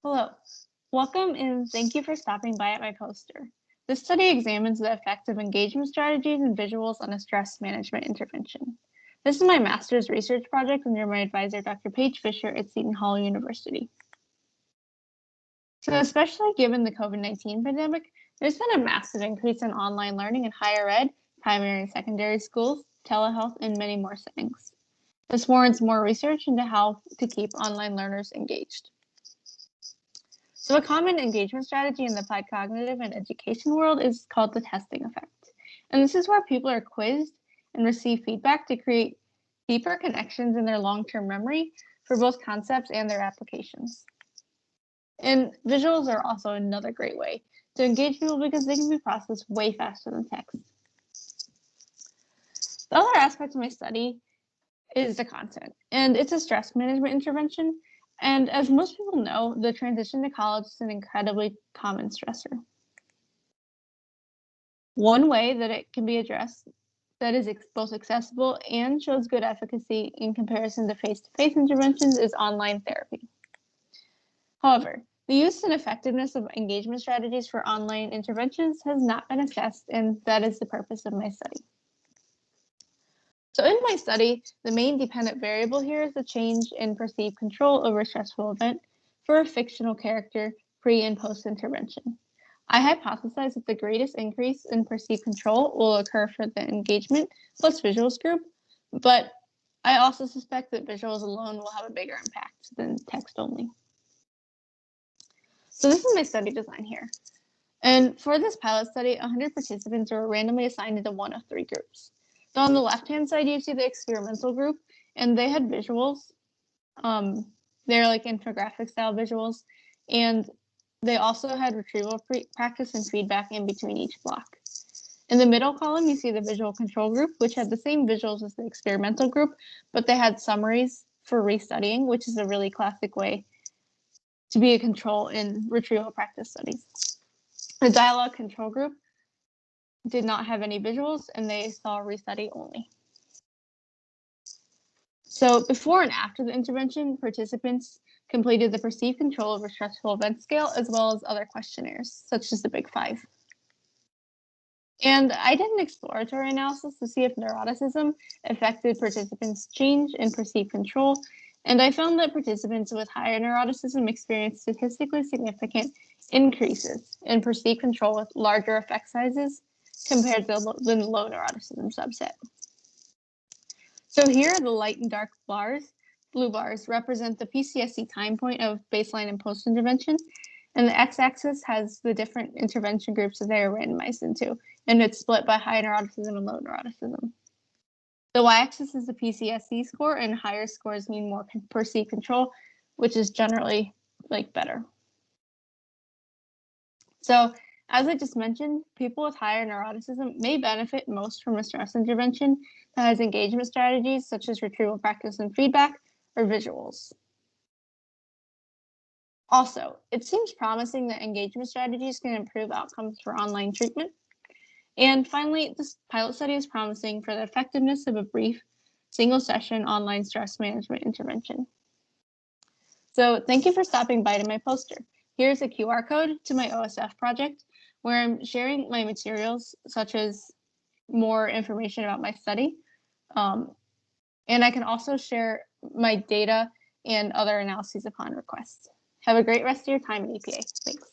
Hello, welcome and thank you for stopping by at my poster. This study examines the effect of engagement strategies and visuals on a stress management intervention. This is my master's research project under my advisor, Dr. Paige Fisher at Seton Hall University. So especially given the COVID-19 pandemic, there's been a massive increase in online learning in higher ed, primary and secondary schools, telehealth, and many more settings. This warrants more research into how to keep online learners engaged. So a common engagement strategy in the applied cognitive and education world is called the testing effect. And this is where people are quizzed and receive feedback to create deeper connections in their long-term memory for both concepts and their applications. And visuals are also another great way to engage people because they can be processed way faster than text. The other aspect of my study is the content, and it's a stress management intervention. And as most people know, the transition to college is an incredibly common stressor. One way that it can be addressed that is both accessible and shows good efficacy in comparison to face-to-face interventions is online therapy. However, the use and effectiveness of engagement strategies for online interventions has not been assessed, and that is the purpose of my study. So in my study, the main dependent variable here is the change in perceived control over a stressful event for a fictional character pre and post intervention. I hypothesize that the greatest increase in perceived control will occur for the engagement plus visuals group, but I also suspect that visuals alone will have a bigger impact than text only. So this is my study design here. And for this pilot study, 100 participants were randomly assigned into one of three groups. So on the left-hand side, you see the experimental group, and they had visuals. They're like infographic style visuals, and they also had retrieval practice and feedback in between each block. In the middle column, you see the visual control group, which had the same visuals as the experimental group, but they had summaries for restudying, which is a really classic way to be a control in retrieval practice studies. The dialogue control group did not have any visuals, and they saw restudy only. So before and after the intervention, participants completed the perceived control over stressful event scale, as well as other questionnaires, such as the Big Five. And I did an exploratory analysis to see if neuroticism affected participants' change in perceived control, and I found that participants with higher neuroticism experienced statistically significant increases in perceived control with larger effect sizes compared to the low neuroticism subset. So here are the light and dark bars. Blue bars represent the PCSC time point of baseline and post-intervention, and the x-axis has the different intervention groups that they are randomized into, and it's split by high neuroticism and low neuroticism. The y-axis is the PCSC score, and higher scores mean more perceived control, which is generally better. So as I just mentioned, people with higher neuroticism may benefit most from a stress intervention that has engagement strategies such as retrieval practice and feedback or visuals. Also, it seems promising that engagement strategies can improve outcomes for online treatment. And finally, this pilot study is promising for the effectiveness of a brief single session online stress management intervention. So thank you for stopping by to my poster. Here's a QR code to my OSF project where I'm sharing my materials, such as more information about my study. And I can also share my data and other analyses upon request. Have a great rest of your time at EPA. Thanks.